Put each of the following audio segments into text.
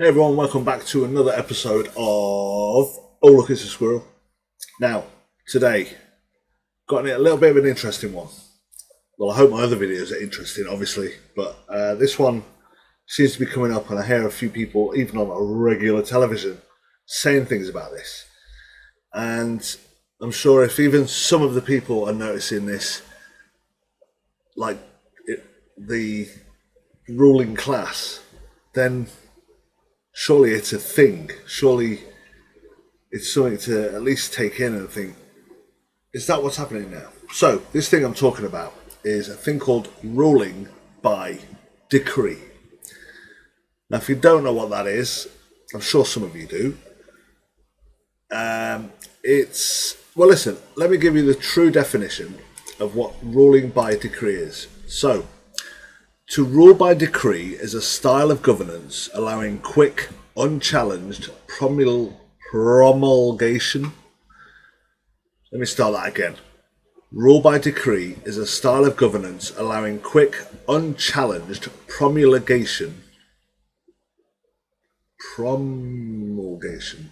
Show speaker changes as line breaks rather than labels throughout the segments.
Hey everyone, welcome back to another episode of Oh Look, It's a Squirrel. Now, today, got a little bit of an interesting one. Well, I hope my other videos are interesting, obviously, but this one seems to be coming up, and I hear a few people, even on a regular television, saying things about this. And I'm sure if even some of the people are noticing this, like the ruling class, then surely it's a thing. Surely it's something to at least take in and think, is that what's happening now? So, this thing I'm talking about is a thing called ruling by decree. Now, if you don't know what that is, I'm sure some of you do. Well, listen, let me give you the true definition of what ruling by decree is. So, to rule by decree is a style of governance allowing quick, unchallenged promulgation. Let me start that again. Rule by decree is a style of governance allowing quick, unchallenged promulgation. Promulgation.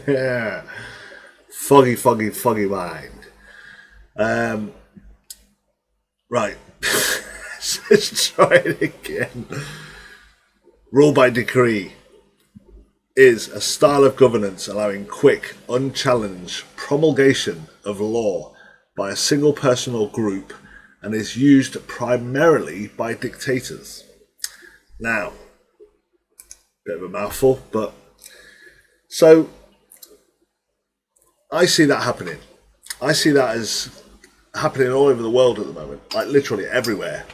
Yeah. Foggy mind. Right. Let's try it again. Rule by decree is a style of governance allowing quick, unchallenged promulgation of law by a single person or group and is used primarily by dictators. Now, bit of a mouthful, but so I see that happening. I see that as happening all over the world at the moment, like literally everywhere.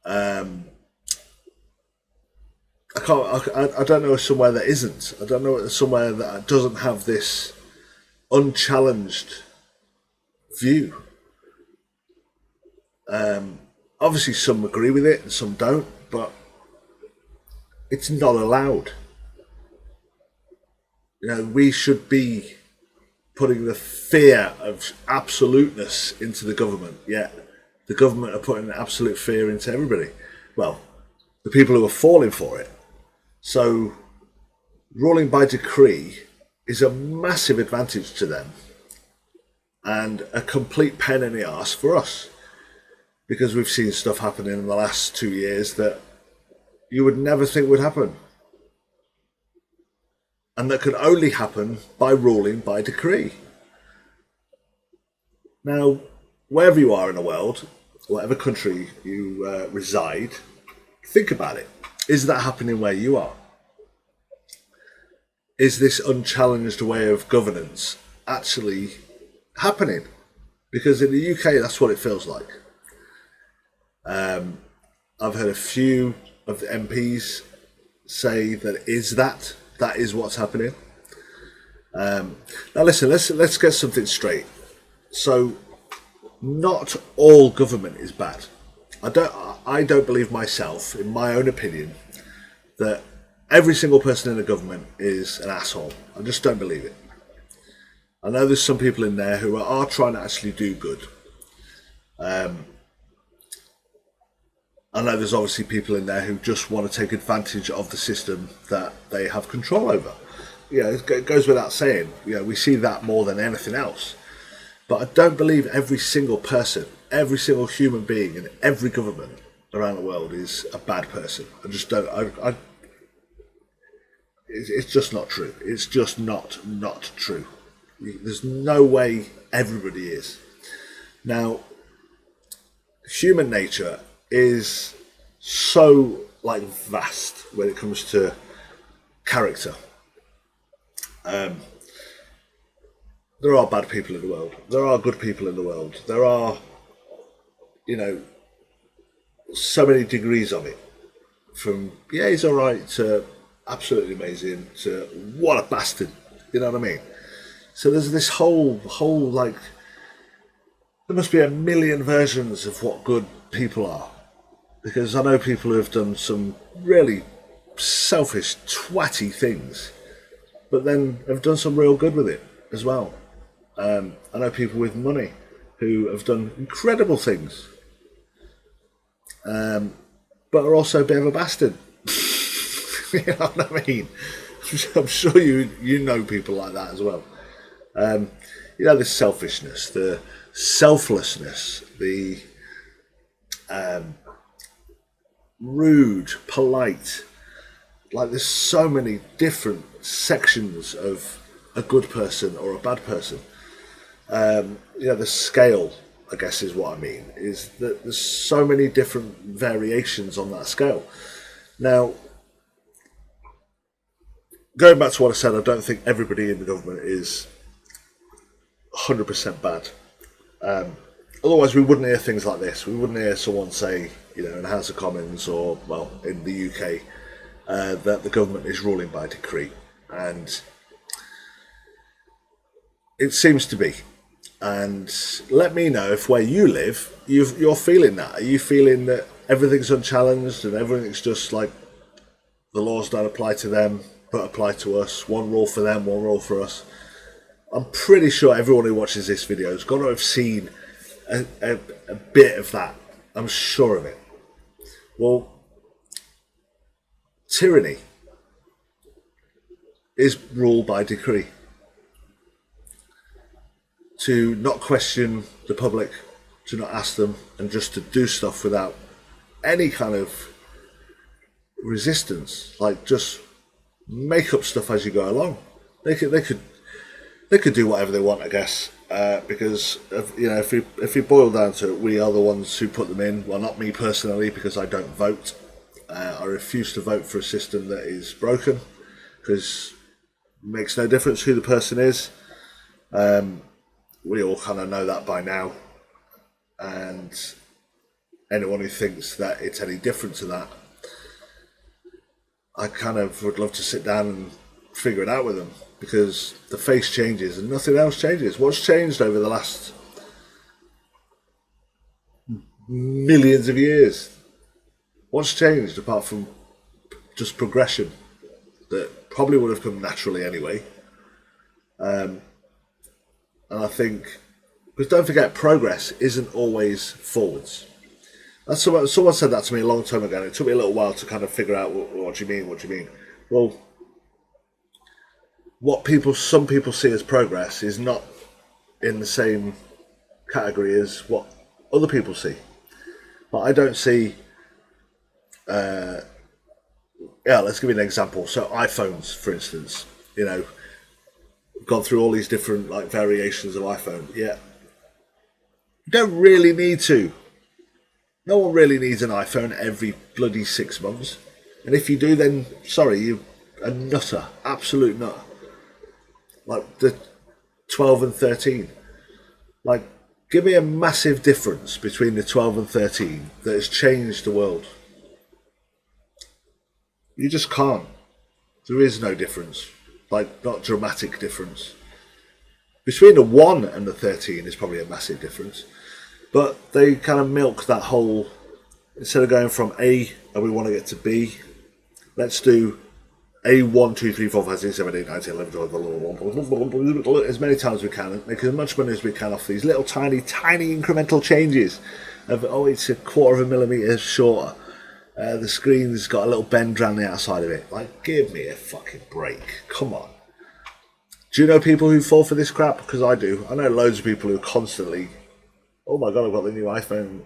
I don't know somewhere that isn't. I don't know somewhere that doesn't have this unchallenged view. Obviously, some agree with it and some don't, but it's not allowed. We should be putting the fear of absoluteness into the government, yet the government are putting absolute fear into everybody. Well, the people who are falling for it. So, ruling by decree is a massive advantage to them and a complete pain in the arse for us, because we've seen stuff happening in the last 2 years that you would never think would happen. And that could only happen by ruling by decree. Now, wherever you are in the world, whatever country you reside, think about it. Is that happening where you are? Is this unchallenged way of governance actually happening? Because in the UK, that's what it feels like. I've heard a few of the MPs say that that is what's happening. Now listen, let's get something straight. So, not all government is bad. I don't believe myself, in my own opinion, that every single person in the government is an asshole. I just don't believe it. I know there's some people in there who are trying to actually do good. I know there's obviously people in there who just want to take advantage of the system that they have control over. It goes without saying. We see that more than anything else. But I don't believe every single person, every single human being in every government around the world is a bad person. I just don't. It's just not true. It's just not true. There's no way everybody is. Now, human nature is so vast when it comes to character. There are bad people in the world. There are good people in the world. There are, so many degrees of it. From, he's all right, to absolutely amazing, to what a bastard. You know what I mean? So there's this whole there must be a million versions of what good people are. Because I know people who have done some really selfish, twatty things, but then have done some real good with it as well. I know people with money who have done incredible things, but are also a bit of a bastard. You know what I mean? I'm sure you know people like that as well. You know, the selfishness, the selflessness, the rude, polite. Like, there's so many different sections of a good person or a bad person. You know, the scale, I guess, is what I mean, is that there's so many different variations on that scale. Now, going back to what I said, I don't think everybody in the government is 100% bad. Otherwise, we wouldn't hear things like this. We wouldn't hear someone say, you know, in the House of Commons or, well, in the UK, that the government is ruling by decree. And it seems to be. And let me know if where you live, you're feeling that. Are you feeling that everything's unchallenged and everything's just like the laws don't apply to them, but apply to us? One rule for them, one rule for us. I'm pretty sure everyone who watches this video has got to have seen a bit of that. I'm sure of it. Well, tyranny is rule by decree. To not question the public, to not ask them, and just to do stuff without any kind of resistance, like just make up stuff as you go along. They could do whatever they want, I guess, because you know, if we boil down to it, we are the ones who put them in. Well, not me personally, because I don't vote. I refuse to vote for a system that is broken, because it makes no difference who the person is. We all kind of know that by now, and anyone who thinks that it's any different to that, I kind of would love to sit down and figure it out with them, because the face changes and nothing else changes. What's changed over the last millions of years? What's changed apart from just progression that probably would have come naturally anyway? And I think, because don't forget, progress isn't always forwards. That's someone said that to me a long time ago, and it took me a little while to kind of figure out what you mean. What do you mean? Well, some people see as progress is not in the same category as what other people see. But I don't see. Yeah, let's give you an example. So iPhones, for instance, you know, gone through all these different like variations of iPhone. Yeah, you don't really need to. No one really needs an iPhone every bloody 6 months. And if you do, then sorry, you're a nutter, absolute nutter. Like the 12 and 13. Like, give me a massive difference between the 12 and 13 that has changed the world. You just can't. There is no difference. Like, not dramatic difference. Between the 1 and the 13 is probably a massive difference. But they kind of milk that whole, instead of going from A and we want to get to B, let's do A 1, 2, 3, 4, 5, 6, 7, 8, 9, 10, 11, 12, as many times as we can, and make as much money as we can off these little tiny incremental changes of, oh, it's a quarter of a millimetre shorter. The screen's got a little bend around the outside of it. Like, give me a fucking break. Come on. Do you know people who fall for this crap? Because I do. I know loads of people who constantly, oh my god, I've got the new iPhone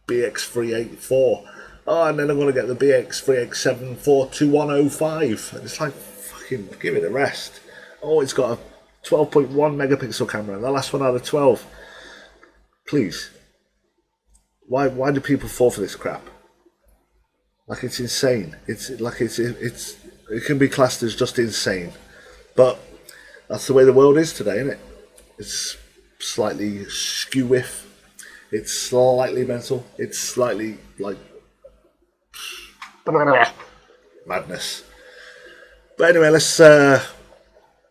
BX384. Oh, and then I'm going to get the BX387 42105. And it's like, fucking give it a rest. Oh, it's got a 12.1 megapixel camera, and the last one out of 12. Please. Why do people fall for this crap? Like, it's insane. It's like it can be classed as just insane. But that's the way the world is today, isn't it? It's slightly skew-whiff. It's slightly mental. It's slightly like madness. But anyway, let's have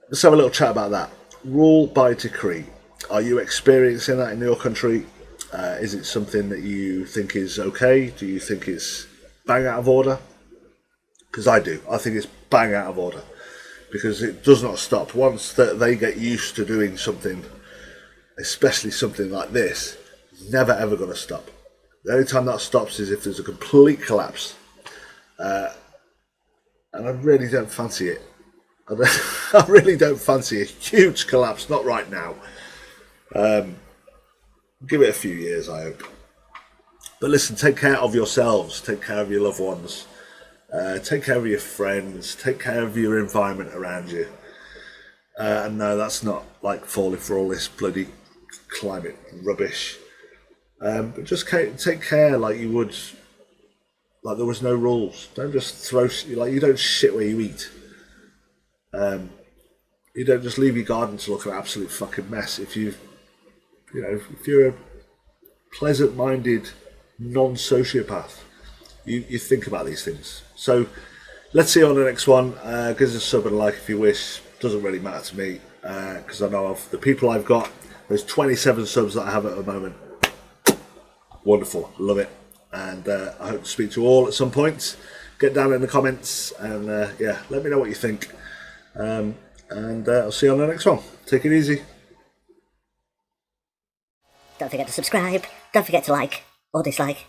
a little chat about that. Rule by decree. Are you experiencing that in your country? Is it something that you think is okay? Do you think it's bang out of order? Because I do. I think it's bang out of order. Because it does not stop. Once that they get used to doing something, especially something like this, it's never ever going to stop. The only time that stops is if there's a complete collapse. and I really don't fancy it. I really don't fancy a huge collapse, not right now. Give it a few years, I hope. But listen, take care of yourselves, take care of your loved ones, take care of your friends, take care of your environment around you. And no, that's not like falling for all this bloody climate rubbish. But just take care like you would, like there was no rules. Don't just throw, like you don't shit where you eat. You don't just leave your garden to look an absolute fucking mess. If you're a pleasant-minded non-sociopath, you think about these things. So let's see you on the next one. Give us a sub and a like if you wish. Doesn't really matter to me because I know of the people I've got. There's 27 subs that I have at the moment. Wonderful, love it, and I hope to speak to you all at some point. Get down in the comments and let me know what you think. And I'll see you on the next one. Take it easy.
Don't forget to subscribe. Don't forget to like or dislike.